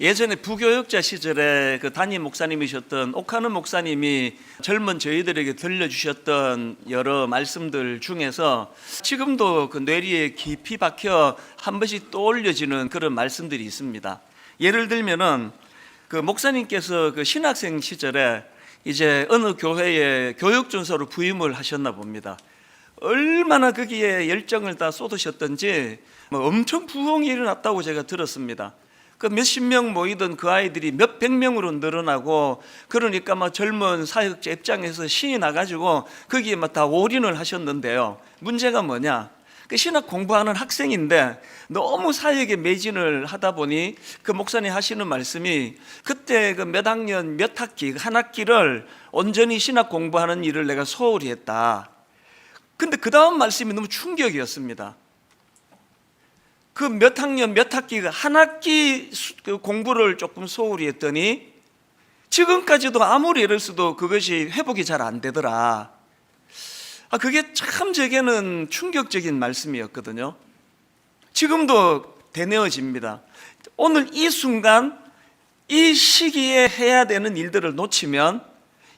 예전에 부교역자 시절에 그 담임 목사님이셨던 옥하는 목사님이 젊은 저희들에게 들려주셨던 여러 말씀들 중에서 지금도 그 뇌리에 깊이 박혀 한 번씩 떠올려지는 그런 말씀들이 있습니다. 예를 들면은 그 목사님께서 그 신학생 시절에 이제 어느 교회에 교육준사로 부임을 하셨나 봅니다. 얼마나 거기에 열정을 다 쏟으셨던지 엄청 부흥이 일어났다고 제가 들었습니다. 그 몇십 명 모이던 그 아이들이 몇백 명으로 늘어나고, 그러니까 막 젊은 사역자 입장에서 신이 나가지고 거기에 막 다 올인을 하셨는데요. 문제가 뭐냐? 그 신학 공부하는 학생인데 너무 사역에 매진을 하다 보니 그 목사님 하시는 말씀이, 그때 그 몇 학년 몇 학기 한 학기를 온전히 신학 공부하는 일을 내가 소홀히 했다. 근데 그 다음 말씀이 너무 충격이었습니다. 그 몇 학년 몇 학기가 한 학기 공부를 조금 소홀히 했더니 지금까지도 아무리 애를 써도 그것이 회복이 잘 안 되더라. 그게 참 제게는 충격적인 말씀이었거든요. 지금도 되뇌어집니다. 오늘 이 순간 이 시기에 해야 되는 일들을 놓치면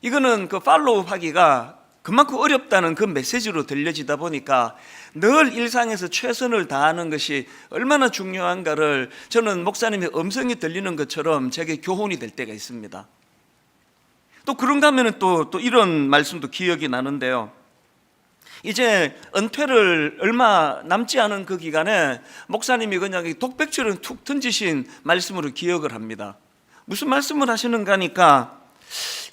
이거는 그 팔로우 하기가 그만큼 어렵다는 그 메시지로 들려지다 보니까 늘 일상에서 최선을 다하는 것이 얼마나 중요한가를 저는 목사님의 음성이 들리는 것처럼 제게 교훈이 될 때가 있습니다. 또 그런가 하면 또 이런 말씀도 기억이 나는데요. 이제 은퇴를 얼마 남지 않은 그 기간에 목사님이 그냥 독백처럼 툭 던지신 말씀으로 기억을 합니다. 무슨 말씀을 하시는가 하니까,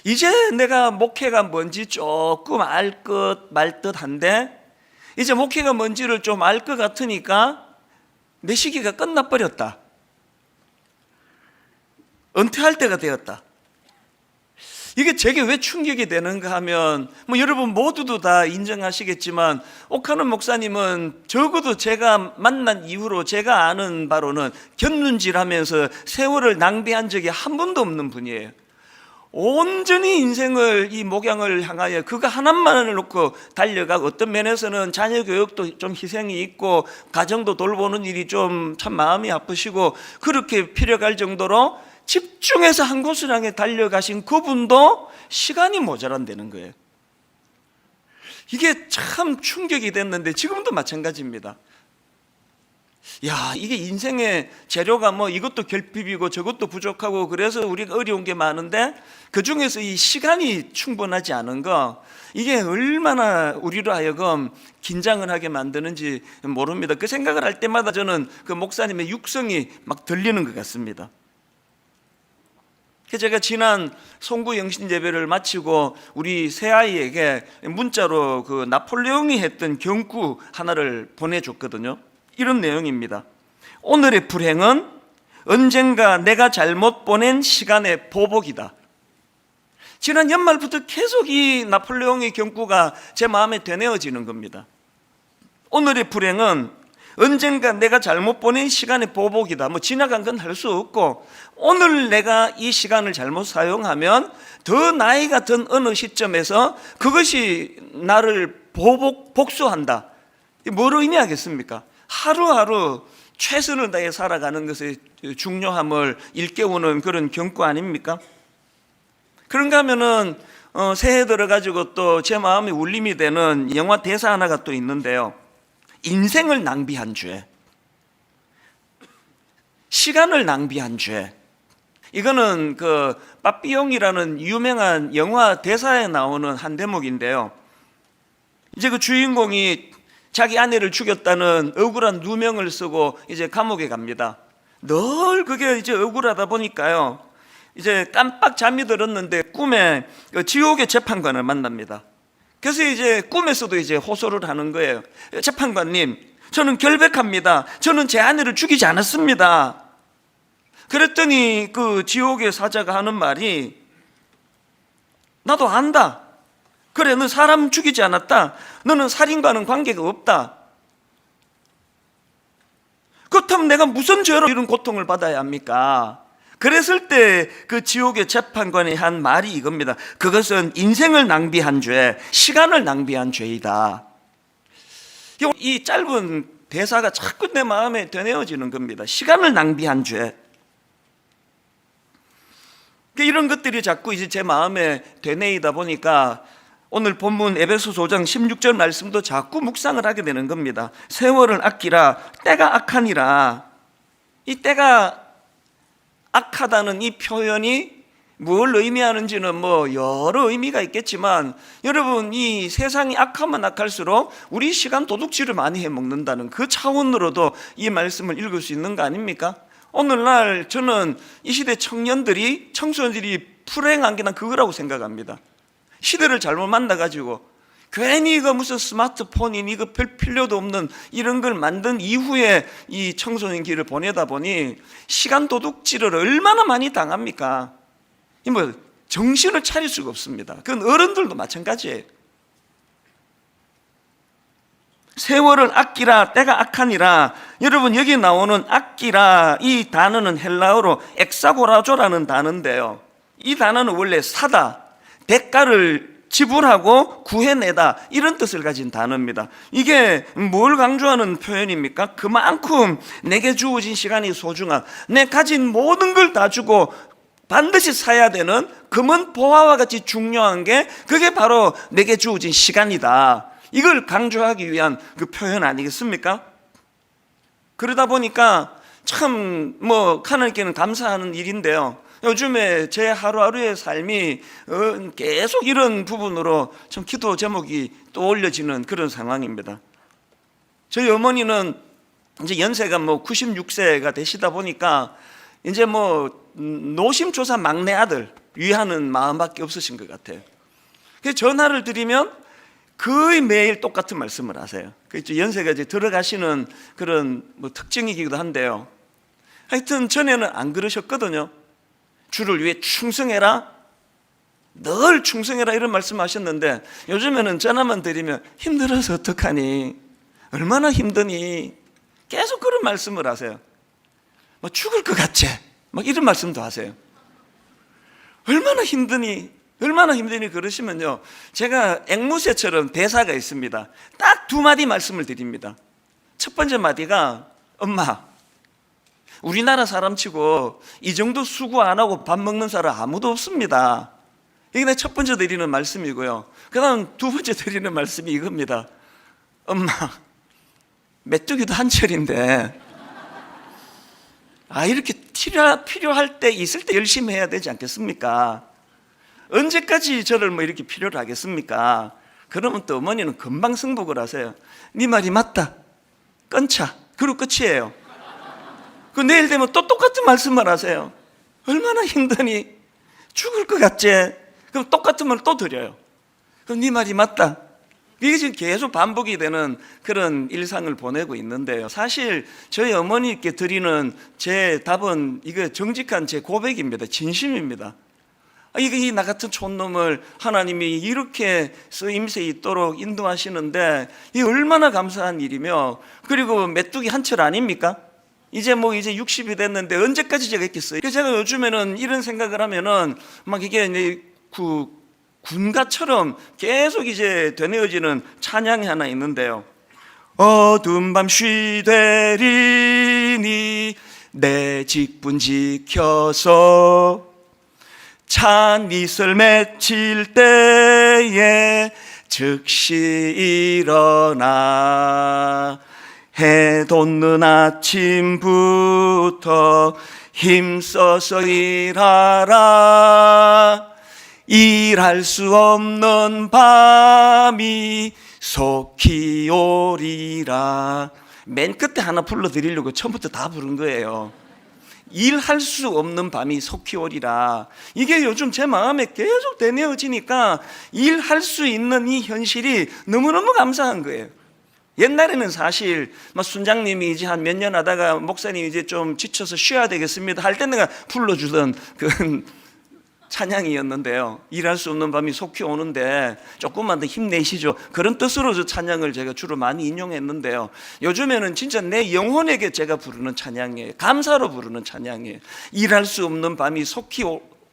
이제 내가 목회가 뭔지 조금 알 것 말 듯한데 이제 목회가 뭔지를 좀 알 것 같으니까 내 시기가 끝나버렸다. 은퇴할 때가 되었다. 이게 제게 왜 충격이 되는가 하면, 여러분 모두도 다 인정하시겠지만 옥하는 목사님은 적어도 제가 만난 이후로 제가 아는 바로는 곁눈질하면서 세월을 낭비한 적이 한 번도 없는 분이에요. 온전히 인생을 이 목양을 향하여 그거 하나만을 놓고 달려가고, 어떤 면에서는 자녀 교육도 좀 희생이 있고 가정도 돌보는 일이 좀 참 마음이 아프시고 그렇게 필요할 정도로 집중해서 한 곳을 향해 달려가신 그분도 시간이 모자란다는 거예요. 이게 참 충격이 됐는데 지금도 마찬가지입니다. 이게 인생의 재료가 이것도 결핍이고 저것도 부족하고 그래서 우리가 어려운 게 많은데 그 중에서 이 시간이 충분하지 않은 거, 이게 얼마나 우리로 하여금 긴장을 하게 만드는지 모릅니다. 그 생각을 할 때마다 저는 그 목사님의 육성이 막 들리는 것 같습니다. 제가 지난 송구 영신 예배를 마치고 우리 새아이에게 문자로 그 나폴레옹이 했던 경구 하나를 보내줬거든요. 이런 내용입니다. 오늘의 불행은 언젠가 내가 잘못 보낸 시간의 보복이다. 지난 연말부터 계속 이 나폴레옹의 경구가 제 마음에 되뇌어지는 겁니다. 오늘의 불행은 언젠가 내가 잘못 보낸 시간의 보복이다. 지나간 건 할 수 없고 오늘 내가 이 시간을 잘못 사용하면 더 나이가 든 어느 시점에서 그것이 나를 복수한다. 뭘 의미하겠습니까? 하루하루 최선을 다해 살아가는 것의 중요함을 일깨우는 그런 경고 아닙니까? 그런가 하면은 새해 들어가지고 또 제 마음에 울림이 되는 영화 대사 하나가 또 있는데요. 인생을 낭비한 죄, 시간을 낭비한 죄. 이거는 그 빠삐용이라는 유명한 영화 대사에 나오는 한 대목인데요. 이제 그 주인공이 자기 아내를 죽였다는 억울한 누명을 쓰고 이제 감옥에 갑니다. 늘 그게 이제 억울하다 보니까요, 이제 깜빡 잠이 들었는데 꿈에 그 지옥의 재판관을 만납니다. 그래서 이제 꿈에서도 이제 호소를 하는 거예요. 재판관님, 저는 결백합니다. 저는 제 아내를 죽이지 않았습니다. 그랬더니 그 지옥의 사자가 하는 말이, 나도 안다. 그래, 너 사람 죽이지 않았다. 너는 살인과는 관계가 없다. 그렇다면 내가 무슨 죄로 이런 고통을 받아야 합니까? 그랬을 때 그 지옥의 재판관이 한 말이 이겁니다. 그것은 인생을 낭비한 죄, 시간을 낭비한 죄이다. 이 짧은 대사가 자꾸 내 마음에 되뇌어지는 겁니다. 시간을 낭비한 죄. 이런 것들이 자꾸 이제 제 마음에 되뇌이다 보니까 오늘 본문 에베소서 5장 16절 말씀도 자꾸 묵상을 하게 되는 겁니다. 세월을 아끼라 때가 악하니라. 이 때가 악하다는 이 표현이 뭘 의미하는지는 뭐 여러 의미가 있겠지만, 여러분, 이 세상이 악하면 악할수록 우리 시간 도둑질을 많이 해먹는다는 그 차원으로도 이 말씀을 읽을 수 있는 거 아닙니까? 오늘날 저는 이 시대 청년들이, 청소년들이 불행한 게 난 그거라고 생각합니다. 시대를 잘못 만나가지고 괜히 이거 무슨 스마트폰이니 이거 별 필요도 없는 이런 걸 만든 이후에 이 청소년 길을 보내다 보니 시간 도둑질을 얼마나 많이 당합니까? 이 뭐 정신을 차릴 수가 없습니다. 그건 어른들도 마찬가지예요. 세월을 아끼라 때가 악하니라. 여러분, 여기 나오는 아끼라 이 단어는 헬라어로 엑사고라조라는 단어인데요, 이 단어는 원래 사다, 대가를 지불하고 구해내다, 이런 뜻을 가진 단어입니다. 이게 뭘 강조하는 표현입니까? 그만큼 내게 주어진 시간이 소중한, 내 가진 모든 걸 다 주고 반드시 사야 되는 금은 보화와 같이 중요한 게 그게 바로 내게 주어진 시간이다, 이걸 강조하기 위한 그 표현 아니겠습니까? 그러다 보니까 참 하나님께는 감사하는 일인데요, 요즘에 제 하루하루의 삶이 계속 이런 부분으로 참 기도 제목이 떠올려지는 그런 상황입니다. 저희 어머니는 이제 연세가 96세가 되시다 보니까 이제 노심초사 막내 아들 위하는 마음밖에 없으신 것 같아요. 그래서 전화를 드리면 거의 매일 똑같은 말씀을 하세요. 연세가 이제 들어가시는 그런 특징이기도 한데요, 하여튼 전에는 안 그러셨거든요. 주를 위해 충성해라, 늘 충성해라, 이런 말씀하셨는데 요즘에는 전화만 드리면 힘들어서 어떡하니, 얼마나 힘드니, 계속 그런 말씀을 하세요. 죽을 것 같지, 이런 말씀도 하세요. 얼마나 힘드니, 얼마나 힘드니 그러시면요, 제가 앵무새처럼 대사가 있습니다. 딱 두 마디 말씀을 드립니다. 첫 번째 마디가, 엄마, 우리나라 사람치고 이 정도 수고 안 하고 밥 먹는 사람 아무도 없습니다. 이게 내 첫 번째 드리는 말씀이고요. 그 다음 두 번째 드리는 말씀이 이겁니다. 엄마, 메뚜기도 한철인데 이렇게 필요할 때 있을 때 열심히 해야 되지 않겠습니까? 언제까지 저를 이렇게 필요로 하겠습니까? 그러면 또 어머니는 금방 승복을 하세요. 네 말이 맞다, 끊자, 그리고 끝이에요. 그 내일 되면 또 똑같은 말씀을 하세요. 얼마나 힘드니, 죽을 것 같지? 그럼 똑같은 말 또 드려요. 그럼 네 말이 맞다. 이게 지금 계속 반복이 되는 그런 일상을 보내고 있는데요, 사실 저희 어머니께 드리는 제 답은 이거 정직한 제 고백입니다. 진심입니다. 이 나 같은 촌놈을 하나님이 이렇게 쓰임새 있도록 인도하시는데 이 얼마나 감사한 일이며, 그리고 메뚜기 한철 아닙니까? 이제 60이 됐는데 언제까지 제가 있겠어요? 그래서 제가 요즘에는 이런 생각을 하면은 이게 이제 군가처럼 계속 이제 되뇌어지는 찬양이 하나 있는데요, 어두운 밤 쉬되리니 내 직분 지켜서 찬 이슬 맺힐 때에 즉시 일어나 해 돋는 아침부터 힘써서 일하라, 일할 수 없는 밤이 속히 오리라. 맨 끝에 하나 불러드리려고 처음부터 다 부른 거예요. 일할 수 없는 밤이 속히 오리라. 이게 요즘 제 마음에 계속 되뇌어지니까 일할 수 있는 이 현실이 너무너무 감사한 거예요. 옛날에는 사실 순장님이 이제 한 몇 년 하다가 목사님 이제 좀 지쳐서 쉬어야 되겠습니다 할 때 내가 불러주던 그 찬양이었는데요, 일할 수 없는 밤이 속히 오는데 조금만 더 힘내시죠, 그런 뜻으로 저 찬양을 제가 주로 많이 인용했는데요, 요즘에는 진짜 내 영혼에게 제가 부르는 찬양이에요. 감사로 부르는 찬양이에요. 일할 수 없는 밤이 속히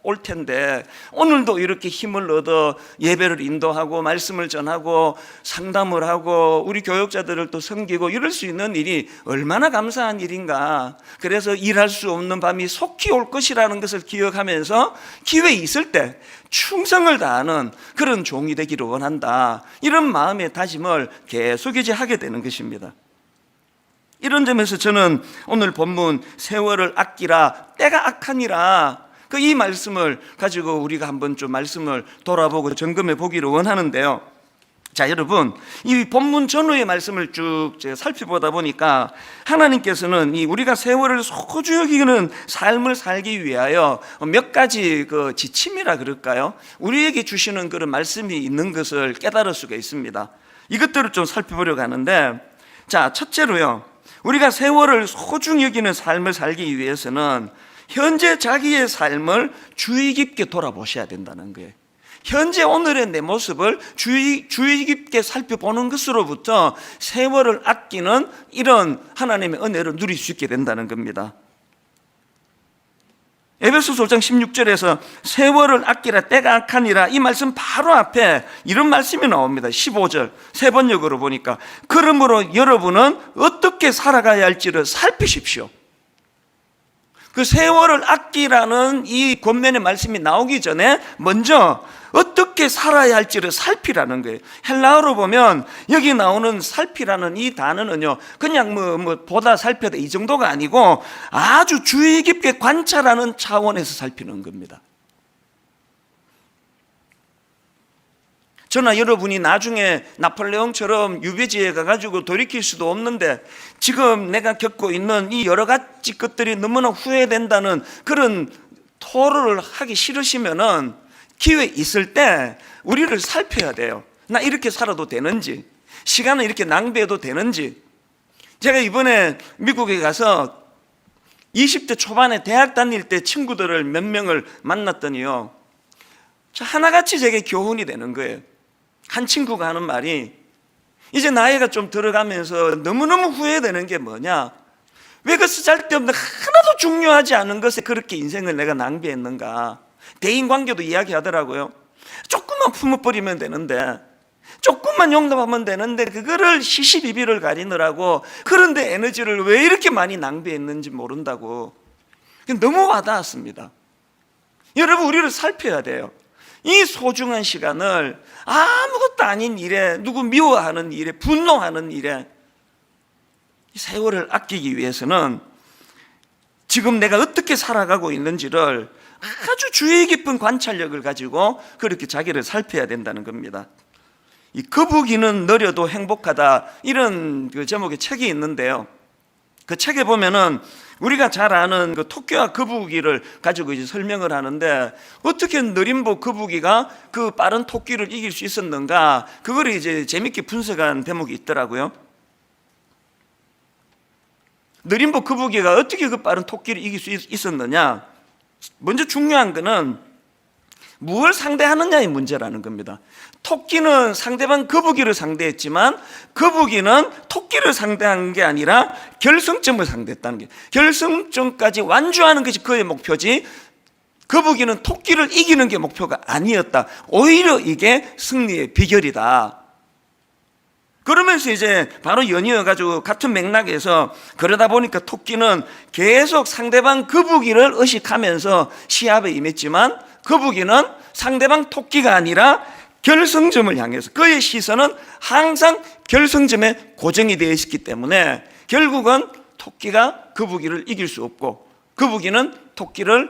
올 텐데 오늘도 이렇게 힘을 얻어 예배를 인도하고 말씀을 전하고 상담을 하고 우리 교역자들을 또 섬기고 이럴 수 있는 일이 얼마나 감사한 일인가. 그래서 일할 수 없는 밤이 속히 올 것이라는 것을 기억하면서 기회 있을 때 충성을 다하는 그런 종이 되기를 원한다. 이런 마음의 다짐을 계속 이제 하게 되는 것입니다. 이런 점에서 저는 오늘 본문 세월을 아끼라 때가 악하니라 이 말씀을 가지고 우리가 한번 좀 말씀을 돌아보고 점검해 보기를 원하는데요. 자, 여러분, 이 본문 전후의 말씀을 쭉 제가 살펴보다 보니까 하나님께서는 이 우리가 세월을 소중히 여기는 삶을 살기 위하여 몇 가지 그 지침이라 그럴까요? 우리에게 주시는 그런 말씀이 있는 것을 깨달을 수가 있습니다. 이것들을 좀 살펴보려고 하는데, 자, 첫째로요, 우리가 세월을 소중히 여기는 삶을 살기 위해서는 현재 자기의 삶을 주의 깊게 돌아보셔야 된다는 거예요. 현재 오늘의 내 모습을 주의 깊게 살펴보는 것으로부터 세월을 아끼는 이런 하나님의 은혜를 누릴 수 있게 된다는 겁니다. 에베소서 5장 16절에서 세월을 아끼라 때가 악하니라 이 말씀 바로 앞에 이런 말씀이 나옵니다. 15절 세 번역으로 보니까 그러므로 여러분은 어떻게 살아가야 할지를 살피십시오. 그 세월을 아끼라는 이 권면의 말씀이 나오기 전에 먼저 어떻게 살아야 할지를 살피라는 거예요. 헬라어로 보면 여기 나오는 살피라는 이 단어는요, 그냥 보다 살펴다 이 정도가 아니고 아주 주의 깊게 관찰하는 차원에서 살피는 겁니다. 저나 여러분이 나중에 나폴레옹처럼 유배지에 가가지고 돌이킬 수도 없는데 지금 내가 겪고 있는 이 여러 가지 것들이 너무나 후회된다는 그런 토로를 하기 싫으시면은 기회 있을 때 우리를 살펴야 돼요. 나 이렇게 살아도 되는지, 시간을 이렇게 낭비해도 되는지. 제가 이번에 미국에 가서 20대 초반에 대학 다닐 때 친구들을 몇 명을 만났더니요, 하나같이 제게 교훈이 되는 거예요. 한 친구가 하는 말이 이제 나이가 좀 들어가면서 너무너무 후회되는 게 뭐냐, 왜 그 쓸데없는 하나도 중요하지 않은 것에 그렇게 인생을 내가 낭비했는가. 대인관계도 이야기하더라고요. 조금만 품어버리면 되는데, 조금만 용납하면 되는데 그거를 시시비비를 가리느라고 그런데 에너지를 왜 이렇게 많이 낭비했는지 모른다고. 너무 와닿았습니다. 여러분, 우리를 살펴야 돼요. 이 소중한 시간을 아무것도 아닌 일에, 누구 미워하는 일에, 분노하는 일에, 세월을 아끼기 위해서는 지금 내가 어떻게 살아가고 있는지를 아주 주의 깊은 관찰력을 가지고 그렇게 자기를 살펴야 된다는 겁니다. 이 거북이는 느려도 행복하다, 이런 그 제목의 책이 있는데요, 그 책에 보면은 우리가 잘 아는 그 토끼와 거북이를 가지고 이제 설명을 하는데, 어떻게 느림보 거북이가 그 빠른 토끼를 이길 수 있었는가, 그걸 이제 재밌게 분석한 대목이 있더라고요. 느림보 거북이가 어떻게 그 빠른 토끼를 이길 수 있었느냐, 먼저 중요한 거는 무엇을 상대하느냐의 문제라는 겁니다. 토끼는 상대방 거북이를 상대했지만 거북이는 토끼를 상대한 게 아니라 결승점을 상대했다는 게, 결승점까지 완주하는 것이 그의 목표지 거북이는 토끼를 이기는 게 목표가 아니었다. 오히려 이게 승리의 비결이다. 그러면서 이제 바로 연이어가지고 같은 맥락에서 그러다 보니까 토끼는 계속 상대방 거북이를 의식하면서 시합에 임했지만 거북이는 상대방 토끼가 아니라 결승점을 향해서 그의 시선은 항상 결승점에 고정이 되어 있었기 때문에 결국은 토끼가 거북이를 이길 수 없고 거북이는 토끼를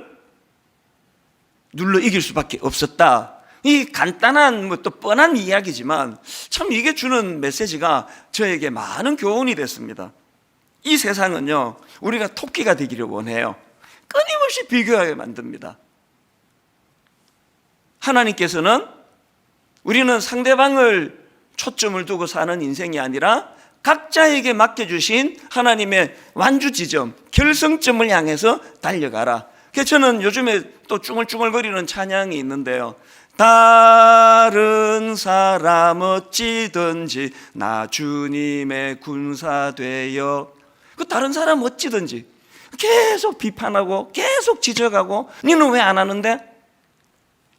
눌러 이길 수밖에 없었다. 이 간단한 또 뻔한 이야기지만 참 이게 주는 메시지가 저에게 많은 교훈이 됐습니다. 이 세상은요, 우리가 토끼가 되기를 원해요. 끊임없이 비교하게 만듭니다. 하나님께서는 우리는 상대방을 초점을 두고 사는 인생이 아니라 각자에게 맡겨주신 하나님의 완주 지점, 결승점을 향해서 달려가라. 그래서 저는 요즘에 또 쭝얼쭝얼거리는 찬양이 있는데요, 다른 사람 어찌든지 나 주님의 군사 되어, 그 다른 사람 어찌든지 계속 비판하고 계속 지적하고, 너는 왜 안 하는데?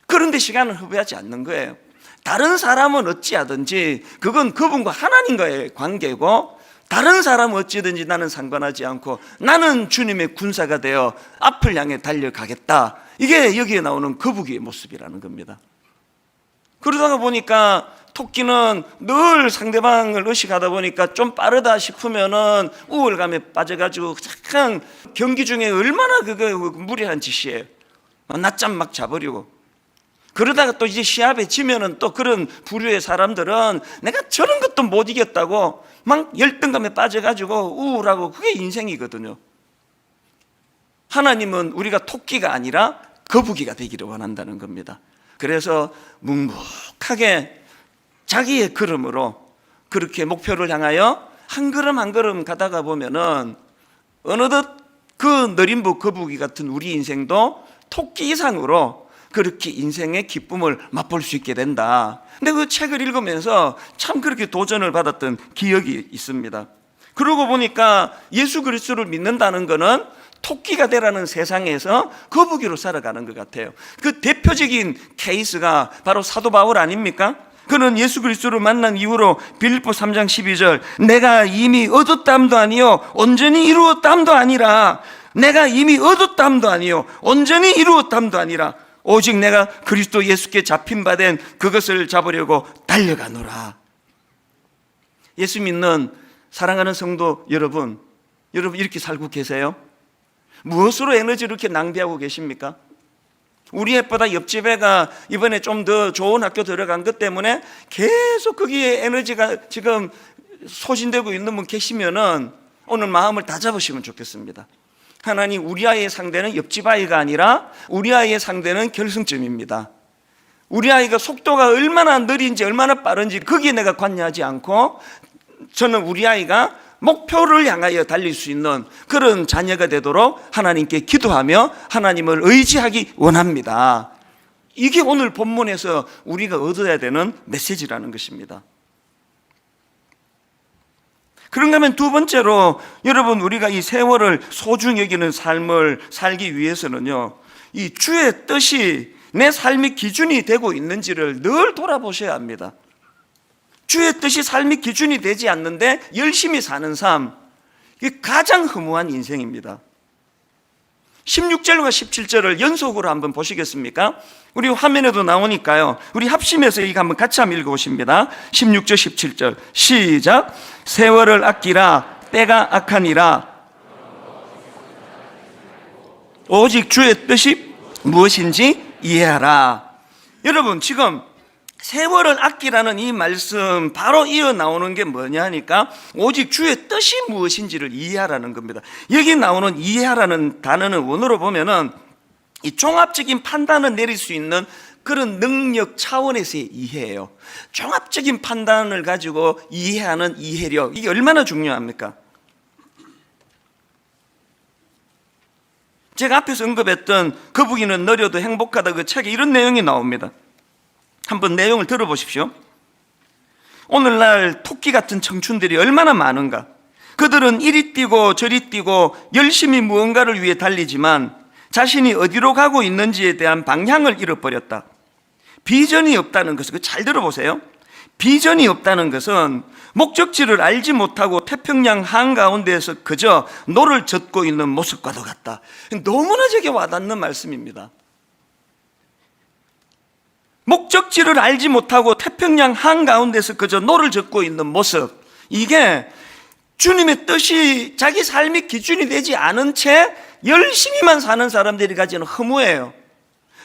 그런데 시간을 허비하지 않는 거예요. 다른 사람은 어찌하든지 그건 그분과 하나님과의 관계고, 다른 사람은 어찌든지 나는 상관하지 않고 나는 주님의 군사가 되어 앞을 향해 달려가겠다. 이게 여기에 나오는 거북이의 모습이라는 겁니다. 그러다가 보니까 토끼는 늘 상대방을 의식하다 보니까 좀 빠르다 싶으면은 우월감에 빠져가지고 잠깐 경기 중에 얼마나 그거 무리한 짓이에요. 낮잠 막 자버리고. 그러다가 또 이제 시합에 지면은 또 그런 부류의 사람들은 내가 저런 것도 못 이겼다고 막 열등감에 빠져가지고 우울하고, 그게 인생이거든요. 하나님은 우리가 토끼가 아니라 거북이가 되기를 원한다는 겁니다. 그래서 묵묵하게 자기의 걸음으로 그렇게 목표를 향하여 한 걸음 한 걸음 가다가 보면은 어느덧 그 느림부 거북이 같은 우리 인생도 토끼 이상으로 그렇게 인생의 기쁨을 맛볼 수 있게 된다. 근데 그 책을 읽으면서 참 그렇게 도전을 받았던 기억이 있습니다. 그러고 보니까 예수 그리스도를 믿는다는 것은 토끼가 되라는 세상에서 거북이로 살아가는 것 같아요. 그 대표적인 케이스가 바로 사도 바울 아닙니까? 그는 예수 그리스도를 만난 이후로 빌립보 3장 12절 내가 이미 얻었담도 아니요 온전히 이루었담도 아니라, 내가 이미 얻었담도 아니요 온전히 이루었담도 아니라 오직 내가 그리스도 예수께 잡힌 바 된 그것을 잡으려고 달려가노라. 예수 믿는 사랑하는 성도 여러분 이렇게 살고 계세요? 무엇으로 에너지를 이렇게 낭비하고 계십니까? 우리 애보다 옆집 애가 이번에 좀 더 좋은 학교 들어간 것 때문에 계속 거기에 에너지가 지금 소진되고 있는 분 계시면은 오늘 마음을 다 잡으시면 좋겠습니다. 하나님, 우리 아이의 상대는 옆집 아이가 아니라 우리 아이의 상대는 결승점입니다. 우리 아이가 속도가 얼마나 느린지 얼마나 빠른지 거기에 내가 관여하지 않고, 저는 우리 아이가 목표를 향하여 달릴 수 있는 그런 자녀가 되도록 하나님께 기도하며 하나님을 의지하기 원합니다. 이게 오늘 본문에서 우리가 얻어야 되는 메시지라는 것입니다. 그런가 하면 두 번째로, 여러분, 우리가 이 세월을 소중히 여기는 삶을 살기 위해서는요, 이 주의 뜻이 내 삶의 기준이 되고 있는지를 늘 돌아보셔야 합니다. 주의 뜻이 삶의 기준이 되지 않는데 열심히 사는 삶, 이게 가장 허무한 인생입니다. 16절과 17절을 연속으로 한번 보시겠습니까? 우리 화면에도 나오니까요, 우리 합심해서 이거 한번 같이 한번 읽어보십니다. 16절 17절 시작. 세월을 아끼라 때가 악하니라. 오직 주의 뜻이 무엇인지 이해하라. 여러분, 지금 세월을 아끼라는 이 말씀 바로 이어 나오는 게 뭐냐 하니까 오직 주의 뜻이 무엇인지를 이해하라는 겁니다. 여기 나오는 이해하라는 단어는 원어로 보면은 이 종합적인 판단을 내릴 수 있는 그런 능력 차원에서의 이해예요. 종합적인 판단을 가지고 이해하는 이해력, 이게 얼마나 중요합니까? 제가 앞에서 언급했던 거북이는 느려도 행복하다, 그 책에 이런 내용이 나옵니다. 한번 내용을 들어보십시오. 오늘날 토끼 같은 청춘들이 얼마나 많은가. 그들은 이리 뛰고 저리 뛰고 열심히 무언가를 위해 달리지만 자신이 어디로 가고 있는지에 대한 방향을 잃어버렸다. 비전이 없다는 것은, 잘 들어보세요. 비전이 없다는 것은 목적지를 알지 못하고 태평양 한가운데에서 그저 노를 젓고 있는 모습과도 같다. 너무나 제게 와닿는 말씀입니다. 목적지를 알지 못하고 태평양 한가운데서 그저 노를 젓고 있는 모습, 이게 주님의 뜻이 자기 삶의 기준이 되지 않은 채 열심히만 사는 사람들이 가지는 허무예요.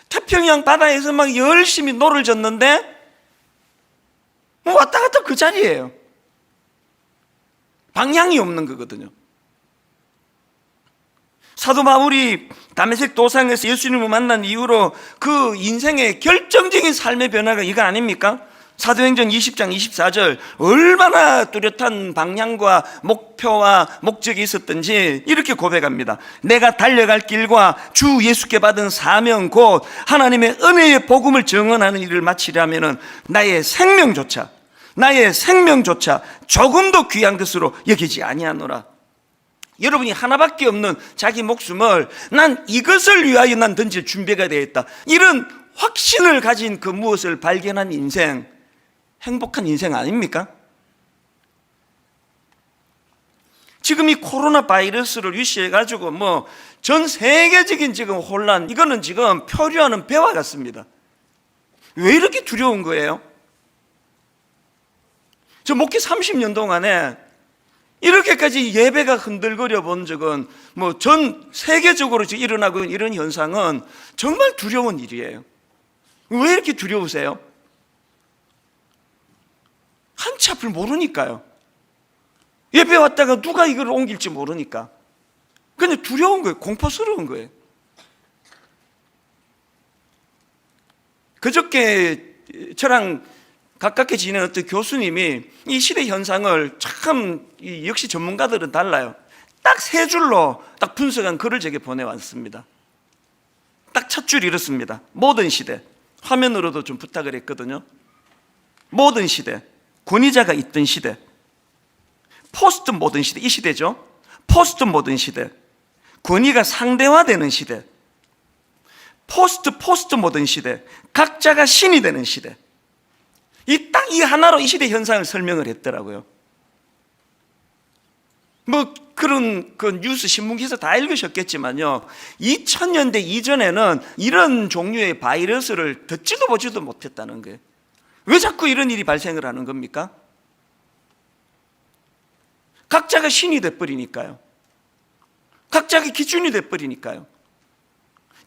태평양 바다에서 막 열심히 노를 젓는데 왔다 갔다 그 자리예요. 방향이 없는 거거든요. 사도 바울이 다메섹 도상에서 예수님을 만난 이후로 그 인생의 결정적인 삶의 변화가 이거 아닙니까? 사도행전 20장 24절 얼마나 뚜렷한 방향과 목표와 목적이 있었던지 이렇게 고백합니다. 내가 달려갈 길과 주 예수께 받은 사명 곧 하나님의 은혜의 복음을 증언하는 일을 마치려면 나의 생명조차 조금도 귀한 것으로 여기지 아니하노라. 여러분이 하나밖에 없는 자기 목숨을 난 이것을 위하여 난 던질 준비가 되어 있다, 이런 확신을 가진 그 무엇을 발견한 인생, 행복한 인생 아닙니까? 지금 이 코로나 바이러스를 위시해가지고 전 세계적인 지금 혼란, 이거는 지금 표류하는 배와 같습니다. 왜 이렇게 두려운 거예요? 저 목회 30년 동안에 이렇게까지 예배가 흔들거려 본 적은 전 세계적으로 일어나고 있는 이런 현상은 정말 두려운 일이에요. 왜 이렇게 두려우세요? 한치 앞을 모르니까요. 예배 왔다가 누가 이걸 옮길지 모르니까. 그냥 두려운 거예요. 공포스러운 거예요. 그저께 저랑 가깝게 지내는 어떤 교수님이 이 시대 현상을 참 역시 전문가들은 달라요. 딱 세 줄로 딱 분석한 글을 제게 보내왔습니다. 딱 첫 줄이 이렇습니다. 모든 시대. 화면으로도 좀 부탁을 했거든요. 모든 시대, 권위자가 있던 시대, 포스트 모던 시대, 이 시대죠. 포스트 모던 시대, 권위가 상대화되는 시대, 포스트 모던 시대, 각자가 신이 되는 시대. 딱 이 하나로 이 시대 현상을 설명을 했더라고요. 그런 그 뉴스 신문 기사 다 읽으셨겠지만요, 2000년대 이전에는 이런 종류의 바이러스를 듣지도 보지도 못했다는 거예요. 왜 자꾸 이런 일이 발생을 하는 겁니까? 각자가 신이 돼버리니까요. 각자가 기준이 돼버리니까요.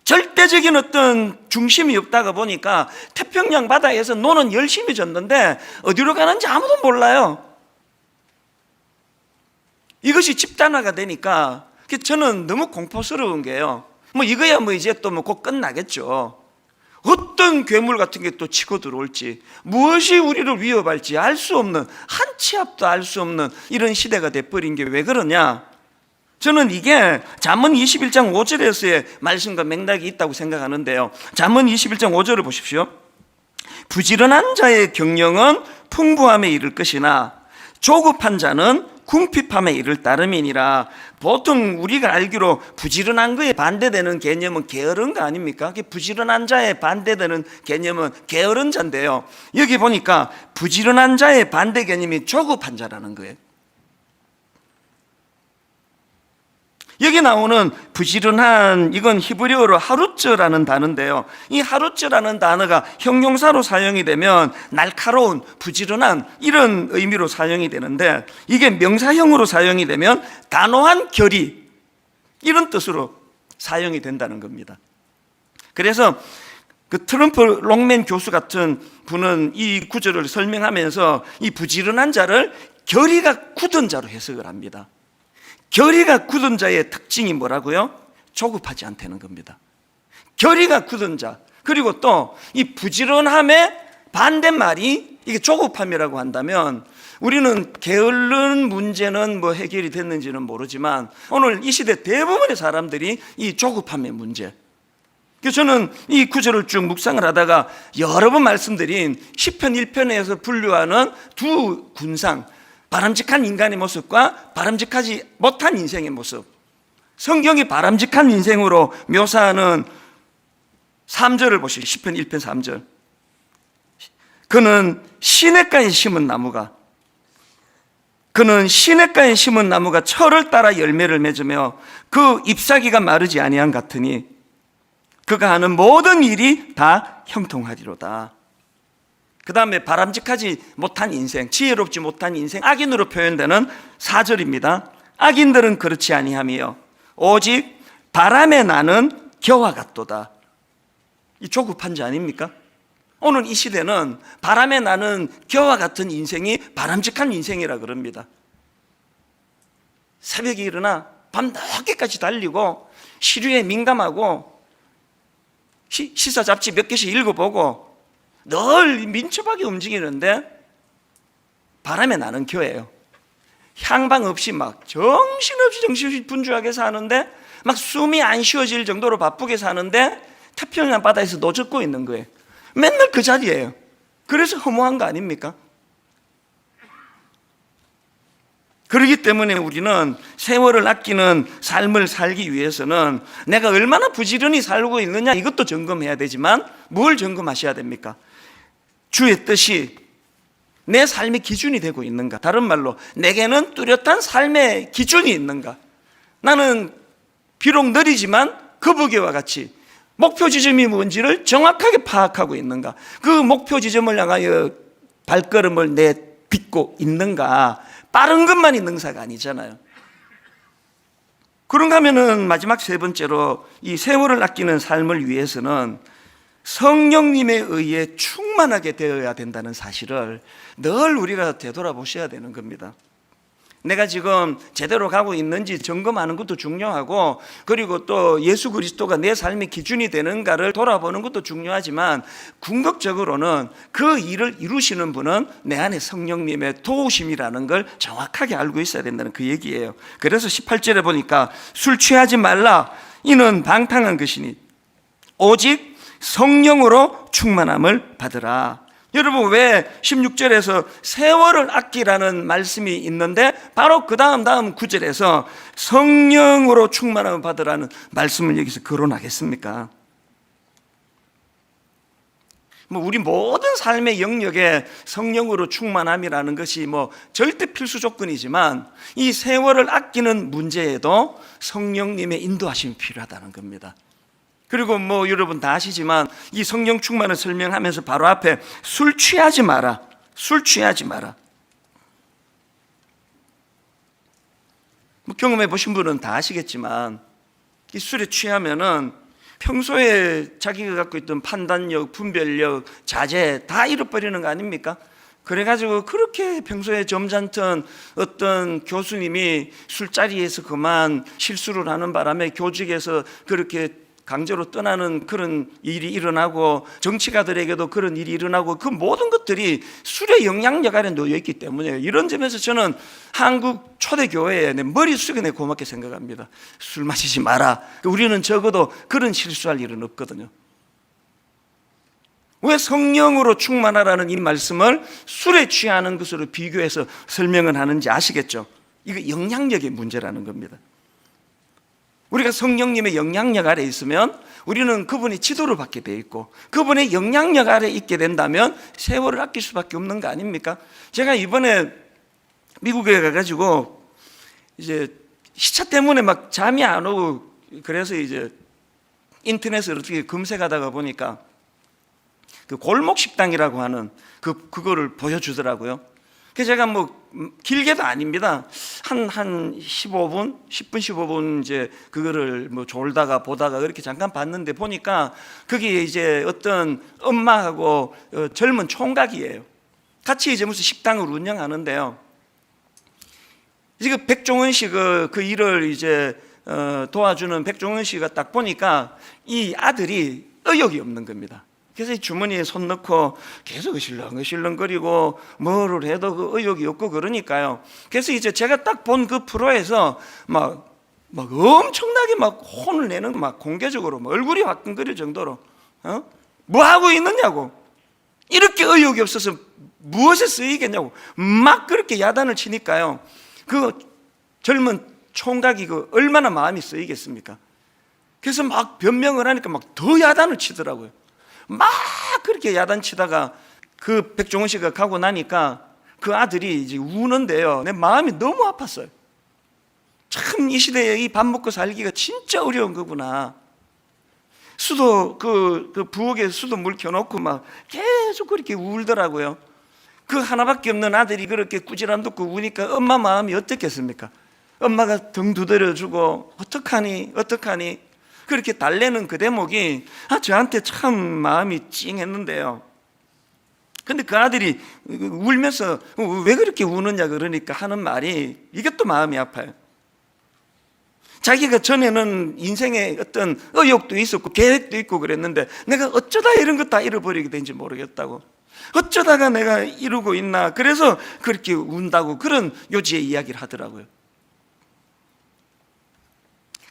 절대적인 어떤 중심이 없다가 보니까 태평양 바다에서 노는 열심히 졌는데 어디로 가는지 아무도 몰라요. 이것이 집단화가 되니까 저는 너무 공포스러운 게요. 이거야 이제 또 곧 끝나겠죠. 어떤 괴물 같은 게 또 치고 들어올지, 무엇이 우리를 위협할지 알 수 없는, 한치 앞도 알 수 없는 이런 시대가 돼버린 게 왜 그러냐? 저는 이게 잠언 21장 5절에서의 말씀과 맥락이 있다고 생각하는데요. 잠언 21장 5절을 보십시오. 부지런한 자의 경영은 풍부함에 이를 것이나 조급한 자는 궁핍함에 이를 따름이니라. 보통 우리가 알기로 부지런한 거에 반대되는 개념은 게으른 거 아닙니까? 부지런한 자에 반대되는 개념은 게으른 자인데요, 여기 보니까 부지런한 자의 반대 개념이 조급한 자라는 거예요. 여기 나오는 부지런한, 이건 히브리어로 하루츠라는 단어인데요, 이 하루츠라는 단어가 형용사로 사용이 되면 날카로운, 부지런한 이런 의미로 사용이 되는데, 이게 명사형으로 사용이 되면 단호한 결의, 이런 뜻으로 사용이 된다는 겁니다. 그래서 그 트럼프 롱맨 교수 같은 분은 이 구절을 설명하면서 이 부지런한 자를 결의가 굳은 자로 해석을 합니다. 결의가 굳은 자의 특징이 뭐라고요? 조급하지 않다는 겁니다. 결의가 굳은 자, 그리고 또 이 부지런함의 반대말이 이게 조급함이라고 한다면, 우리는 게으른 문제는 해결이 됐는지는 모르지만 오늘 이 시대 대부분의 사람들이 이 조급함의 문제, 그래서 저는 이 구절을 쭉 묵상을 하다가 여러 번 말씀드린 시편 1편에서 분류하는 두 군상, 바람직한 인간의 모습과 바람직하지 못한 인생의 모습, 성경이 바람직한 인생으로 묘사하는 3절을 보시죠. 시편 1편 3절. 그는 시냇가에 심은 나무가 철을 따라 열매를 맺으며 그 잎사귀가 마르지 아니한 같으니 그가 하는 모든 일이 다 형통하리로다. 그 다음에 바람직하지 못한 인생, 지혜롭지 못한 인생, 악인으로 표현되는 4절입니다. 악인들은 그렇지 아니하며 오직 바람에 나는 겨와 같도다. 이 조급한 자 아닙니까? 오늘 이 시대는 바람에 나는 겨와 같은 인생이 바람직한 인생이라 그럽니다. 새벽에 일어나 밤 늦게까지 달리고 시류에 민감하고 시사 잡지 몇 개씩 읽어보고 늘 민첩하게 움직이는데 바람에 나는 겨예요. 향방 없이 막 정신없이 분주하게 사는데, 막 숨이 안 쉬어질 정도로 바쁘게 사는데 태평양 바다에서 노젓고 있는 거예요. 맨날 그 자리예요. 그래서 허무한 거 아닙니까? 그렇기 때문에 우리는 세월을 아끼는 삶을 살기 위해서는 내가 얼마나 부지런히 살고 있느냐 이것도 점검해야 되지만 뭘 점검하셔야 됩니까? 주의 뜻이 내 삶의 기준이 되고 있는가? 다른 말로 내게는 뚜렷한 삶의 기준이 있는가? 나는 비록 느리지만 거북이와 같이 목표 지점이 뭔지를 정확하게 파악하고 있는가? 그 목표 지점을 향하여 발걸음을 내딛고 있는가? 빠른 것만이 능사가 아니잖아요. 그런가 하면은 마지막 세 번째로 이 세월을 아끼는 삶을 위해서는 성령님에 의해 충만하게 되어야 된다는 사실을 늘 우리가 되돌아보셔야 되는 겁니다. 내가 지금 제대로 가고 있는지 점검하는 것도 중요하고, 그리고 또 예수 그리스도가 내 삶의 기준이 되는가를 돌아보는 것도 중요하지만, 궁극적으로는 그 일을 이루시는 분은 내 안에 성령님의 도우심이라는 걸 정확하게 알고 있어야 된다는 그 얘기예요. 그래서 18절에 보니까 술 취하지 말라, 이는 방탕한 것이니 오직 성령으로 충만함을 받으라. 여러분, 왜 16절에서 세월을 아끼라는 말씀이 있는데 바로 그 다음 9절에서 성령으로 충만함을 받으라는 말씀을 여기서 거론하겠습니까? 우리 모든 삶의 영역에 성령으로 충만함이라는 것이 절대 필수 조건이지만, 이 세월을 아끼는 문제에도 성령님의 인도하심이 필요하다는 겁니다. 그리고 여러분 다 아시지만 이 성령 충만을 설명하면서 바로 앞에 술 취하지 마라, 술 취하지 마라. 경험해 보신 분은 다 아시겠지만 이 술에 취하면은 평소에 자기가 갖고 있던 판단력, 분별력, 자제 다 잃어버리는 거 아닙니까? 그래가지고 그렇게 평소에 점잖던 어떤 교수님이 술자리에서 그만 실수를 하는 바람에 교직에서 그렇게 강제로 떠나는 그런 일이 일어나고, 정치가들에게도 그런 일이 일어나고, 그 모든 것들이 술의 영향력 아래 놓여 있기 때문에, 이런 점에서 저는 한국 초대교회에 내 머리 숙여 고맙게 생각합니다. 술 마시지 마라. 우리는 적어도 그런 실수할 일은 없거든요. 왜 성령으로 충만하라는 이 말씀을 술에 취하는 것으로 비교해서 설명을 하는지 아시겠죠? 이거 영향력의 문제라는 겁니다. 우리가 성령님의 영향력 아래 있으면 우리는 그분의 지도를 받게 돼 있고, 그분의 영향력 아래 있게 된다면 세월을 아낄 수밖에 없는 거 아닙니까? 제가 이번에 미국에 가가지고 이제 시차 때문에 막 잠이 안 오고, 그래서 이제 인터넷을 어떻게 검색하다가 보니까 그 골목 식당이라고 하는 그거를 보여주더라고요. 그래서 제가 길게도 아닙니다. 한 10분 15분 이제 그거를 졸다가 보다가 그렇게 잠깐 봤는데, 보니까 거기에 이제 어떤 엄마하고 젊은 총각이에요. 같이 이제 무슨 식당을 운영하는데요. 지금 백종원 씨 그 일을 이제 도와주는 백종원 씨가 딱 보니까 이 아들이 의욕이 없는 겁니다. 그래서 이 주머니에 손 넣고 계속 으실렁거리고 뭐를 해도 그 의욕이 없고 그러니까요. 그래서 이제 제가 딱 본 그 프로에서 막 엄청나게 막 혼을 내는, 막 공개적으로 얼굴이 화끈거릴 정도로 뭐 하고 있느냐고, 이렇게 의욕이 없어서 무엇에 쓰이겠냐고 막 그렇게 야단을 치니까요. 그 젊은 총각이 얼마나 마음이 쓰이겠습니까? 그래서 막 변명을 하니까 막 더 야단을 치더라고요. 막 그렇게 야단치다가 그 백종원 씨가 가고 나니까 그 아들이 이제 우는데요. 내 마음이 너무 아팠어요. 참 이 시대에 이 밥 먹고 살기가 진짜 어려운 거구나. 수도 그 부엌에 수도 물 켜놓고 막 계속 그렇게 울더라고요. 그 하나밖에 없는 아들이 그렇게 꾸지람 듣고 우니까 엄마 마음이 어떻겠습니까? 엄마가 등 두드려주고 어떡하니 그렇게 달래는 그 대목이 저한테 참 마음이 찡했는데요. 근데 그 아들이 울면서 왜 그렇게 우느냐 그러니까 하는 말이, 이것도 마음이 아파요. 자기가 전에는 인생에 어떤 의욕도 있었고 계획도 있고 그랬는데 내가 어쩌다 이런 거 다 잃어버리게 된지 모르겠다고, 어쩌다가 내가 이러고 있나, 그래서 그렇게 운다고 그런 요지의 이야기를 하더라고요.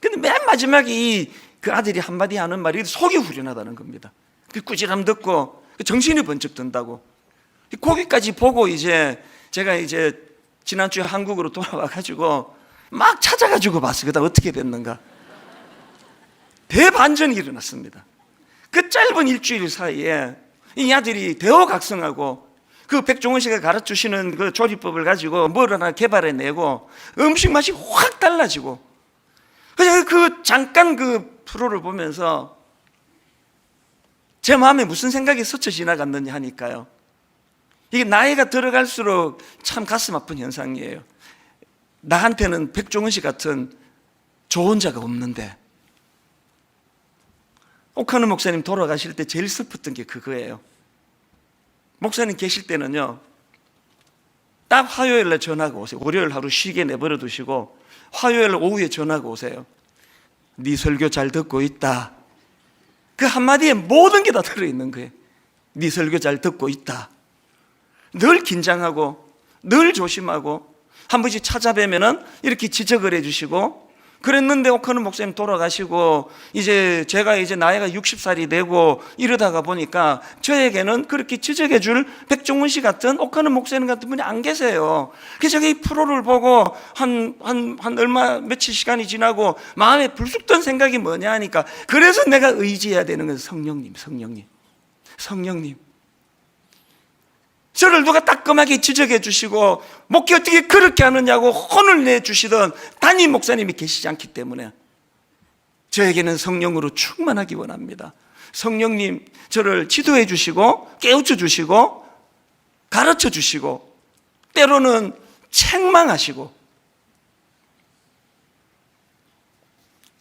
근데 맨 마지막에 그 아들이 한마디 하는 말이 속이 후련하다는 겁니다. 그 꾸지람 듣고 정신이 번쩍 든다고. 거기까지 보고 이제 제가 이제 지난주에 한국으로 돌아와가지고 막 찾아가지고 봤어요. 그다음 어떻게 됐는가. 대반전이 일어났습니다. 그 짧은 일주일 사이에 이 아들이 대호각성하고 그 백종원 씨가 가르치시는 그 조리법을 가지고 뭘 하나 개발해내고 음식 맛이 확 달라지고, 그래서 그 잠깐 그 프로를 보면서 제 마음에 무슨 생각이 스쳐 지나갔느냐 하니까요, 이게 나이가 들어갈수록 참 가슴 아픈 현상이에요. 나한테는 백종원 씨 같은 좋은 자가 없는데, 오카노 목사님 돌아가실 때 제일 슬펐던 게 그거예요. 목사님 계실 때는요, 딱 화요일날 전화가 오세요. 월요일 하루 쉬게 내버려 두시고 화요일 오후에 전화가 오세요. 네 설교 잘 듣고 있다. 그 한마디에 모든 게 다 들어있는 거예요. 네 설교 잘 듣고 있다. 늘 긴장하고 늘 조심하고 한 번씩 찾아뵈면은 이렇게 지적을 해주시고 그랬는데, 오카노 목사님 돌아가시고 이제 제가 이제 나이가 60살이 되고 이러다가 보니까 저에게는 그렇게 지적해 줄 백종원 씨 같은, 오카노 목사님 같은 분이 안 계세요. 그래서 제가 이 프로를 보고 한 며칠 시간이 지나고 마음에 불쑥 든 생각이 뭐냐 하니까, 그래서 내가 의지해야 되는 건 성령님. 저를 누가 따끔하게 지적해 주시고 목회 어떻게 그렇게 하느냐고 혼을 내주시던 담임 목사님이 계시지 않기 때문에 저에게는 성령으로 충만하기 원합니다. 성령님 저를 지도해 주시고 깨우쳐 주시고 가르쳐 주시고 때로는 책망하시고.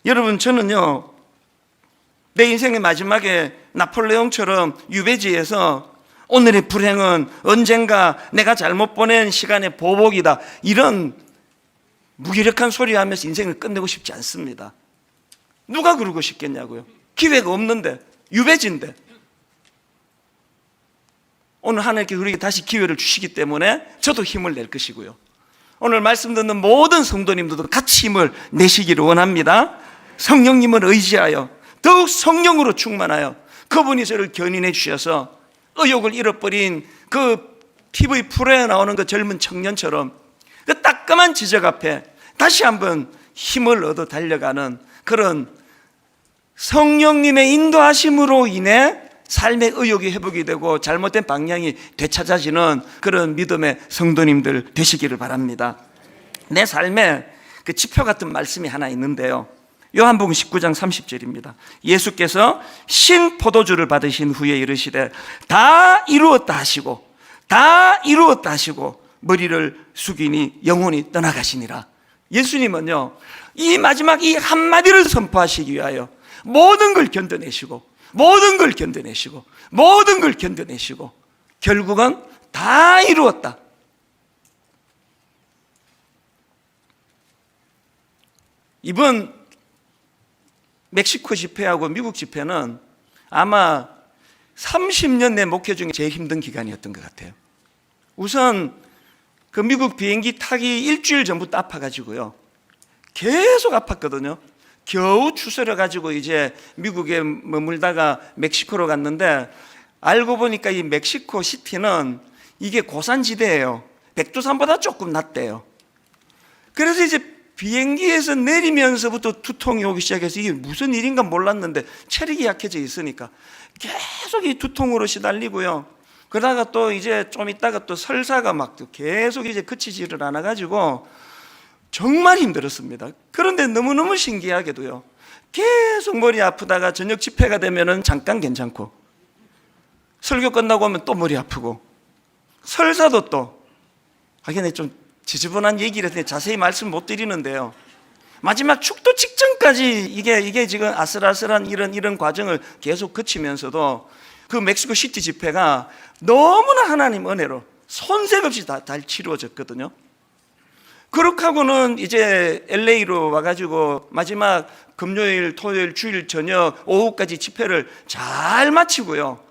여러분, 저는요, 내 인생의 마지막에 나폴레옹처럼 유배지에서 오늘의 불행은 언젠가 내가 잘못 보낸 시간의 보복이다, 이런 무기력한 소리 하면서 인생을 끝내고 싶지 않습니다. 누가 그러고 싶겠냐고요. 기회가 없는데, 유배지인데. 오늘 하나님께 우리에게 다시 기회를 주시기 때문에 저도 힘을 낼 것이고요, 오늘 말씀 듣는 모든 성도님들도 같이 힘을 내시기를 원합니다. 성령님을 의지하여 더욱 성령으로 충만하여 그분이 저를 견인해 주셔서 의욕을 잃어버린 그 TV 프로에 나오는 그 젊은 청년처럼 그 따끔한 지적 앞에 다시 한번 힘을 얻어 달려가는 그런 성령님의 인도하심으로 인해 삶의 의욕이 회복이 되고 잘못된 방향이 되찾아지는 그런 믿음의 성도님들 되시기를 바랍니다. 내 삶에 그 지표 같은 말씀이 하나 있는데요, 요한복음 19장 30절입니다. 예수께서 신 포도주를 받으신 후에 이르시되 다 이루었다 하시고 머리를 숙이니 영혼이 떠나가시니라. 예수님은요, 이 마지막 이 한마디를 선포하시기 위하여 모든 걸 견뎌내시고 결국은 다 이루었다. 이번 멕시코 집회하고 미국 집회는 아마 30년 내 목회 중에 제일 힘든 기간이었던 것 같아요. 우선 그 미국 비행기 타기 일주일 전부터 아파가지고요, 계속 아팠거든요. 겨우 추스려가지고 이제 미국에 머물다가 멕시코로 갔는데, 알고 보니까 이 멕시코 시티는 이게 고산지대예요. 백두산보다 조금 낮대요. 그래서 이제 비행기에서 내리면서부터 두통이 오기 시작해서 이게 무슨 일인가 몰랐는데 체력이 약해져 있으니까 계속 이 두통으로 시달리고요. 그러다가 또 이제 좀 있다가 또 설사가 막 계속 이제 그치지를 않아가지고 정말 힘들었습니다. 그런데 너무너무 신기하게도요, 계속 머리 아프다가 저녁 집회가 되면은 잠깐 괜찮고, 설교 끝나고 오면 또 머리 아프고, 설사도 또, 하긴 좀 지저분한 얘기를 해서 자세히 말씀 못 드리는데요, 마지막 축도 직전까지 이게 지금 아슬아슬한 이런 과정을 계속 거치면서도 그 멕시코 시티 집회가 너무나 하나님 은혜로 손색 없이 다 치루어졌거든요. 그렇게 하고는 이제 LA로 와가지고 마지막 금요일, 토요일, 주일 저녁 오후까지 집회를 잘 마치고요,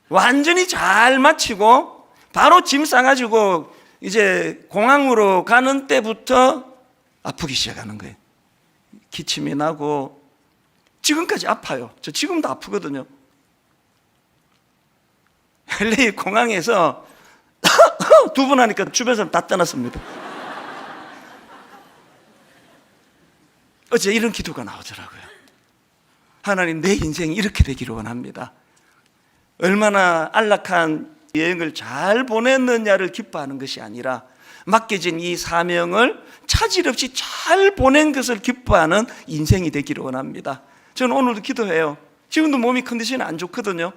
완전히 잘 마치고 바로 짐 싸가지고 이제 공항으로 가는 때부터 아프기 시작하는 거예요. 기침이 나고 지금까지 아파요. 저 지금도 아프거든요. LA 공항에서 두 번 하니까 주변 사람 다 떠났습니다. 어제 이런 기도가 나오더라고요. 하나님, 내 인생이 이렇게 되기를 원합니다. 얼마나 안락한 여행을 잘 보냈느냐를 기뻐하는 것이 아니라 맡겨진 이 사명을 차질 없이 잘 보낸 것을 기뻐하는 인생이 되기를 원합니다. 저는 오늘도 기도해요. 지금도 몸이 컨디션이 안 좋거든요.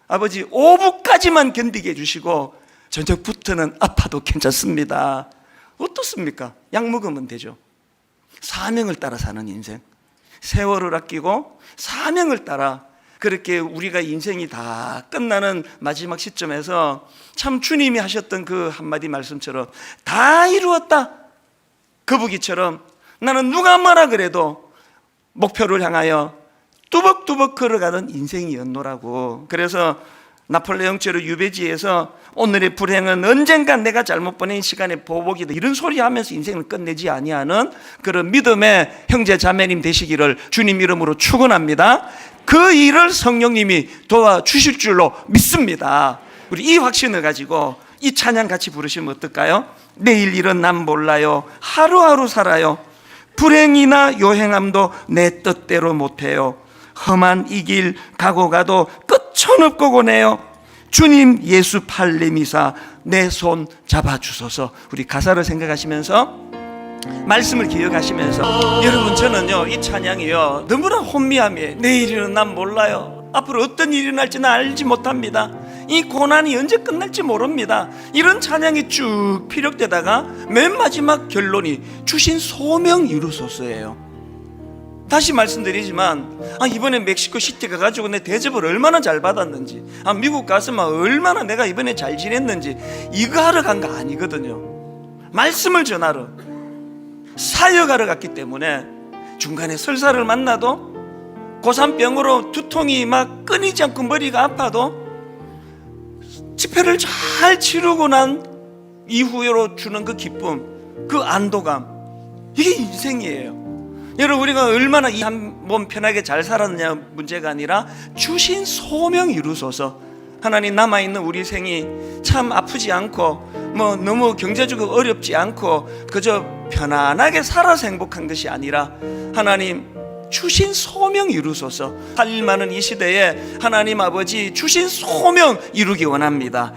아버지, 오후까지만 견디게 해주시고 저녁부터는 아파도 괜찮습니다. 어떻습니까? 약 먹으면 되죠. 사명을 따라 사는 인생, 세월을 아끼고 사명을 따라, 그렇게 우리가 인생이 다 끝나는 마지막 시점에서 참 주님이 하셨던 그 한마디 말씀처럼 다 이루었다, 거북이처럼 나는 누가 뭐라 그래도 목표를 향하여 뚜벅뚜벅 걸어가는 인생이었노라고. 그래서 나폴레옹처럼 유배지에서 오늘의 불행은 언젠간 내가 잘못 보낸 시간의 보복이다, 이런 소리 하면서 인생을 끝내지 아니하는 그런 믿음의 형제 자매님 되시기를 주님 이름으로 축원합니다. 그 일을 성령님이 도와주실 줄로 믿습니다. 우리 이 확신을 가지고 이 찬양 같이 부르시면 어떨까요? 내일 일은 난 몰라요, 하루하루 살아요, 불행이나 요행함도 내 뜻대로 못해요, 험한 이 길 가고 가도 끝천없고 고네요, 주님 예수 팔레미사 내 손 잡아주소서. 우리 가사를 생각하시면서 말씀을 기억하시면서, 여러분, 저는요 이 찬양이요 너무나 혼미함이에요. 내일은 난 몰라요, 앞으로 어떤 일이 날지는 알지 못합니다, 이 고난이 언제 끝날지 모릅니다. 이런 찬양이 쭉 피력되다가 맨 마지막 결론이 주신 소명 이루소서예요. 다시 말씀드리지만 이번에 멕시코 시티 가가지고 내 대접을 얼마나 잘 받았는지, 미국 가서 얼마나 내가 이번에 잘 지냈는지 이거 하러 간 거 아니거든요. 말씀을 전하러, 사역하러 갔기 때문에 중간에 설사를 만나도 고산병으로 두통이 막 끊이지 않고 머리가 아파도 집회를 잘 치르고 난 이후로 주는 그 기쁨, 그 안도감, 이게 인생이에요. 여러분, 우리가 얼마나 이 한 몸 편하게 잘 살았느냐 문제가 아니라 주신 소명 이루소서. 하나님, 남아있는 우리 생이 참 아프지 않고 너무 경제적으로 어렵지 않고 그저 편안하게 살아서 행복한 것이 아니라 하나님 주신 소명 이루소서. 할 일 많은 이 시대에 하나님 아버지 주신 소명 이루기 원합니다.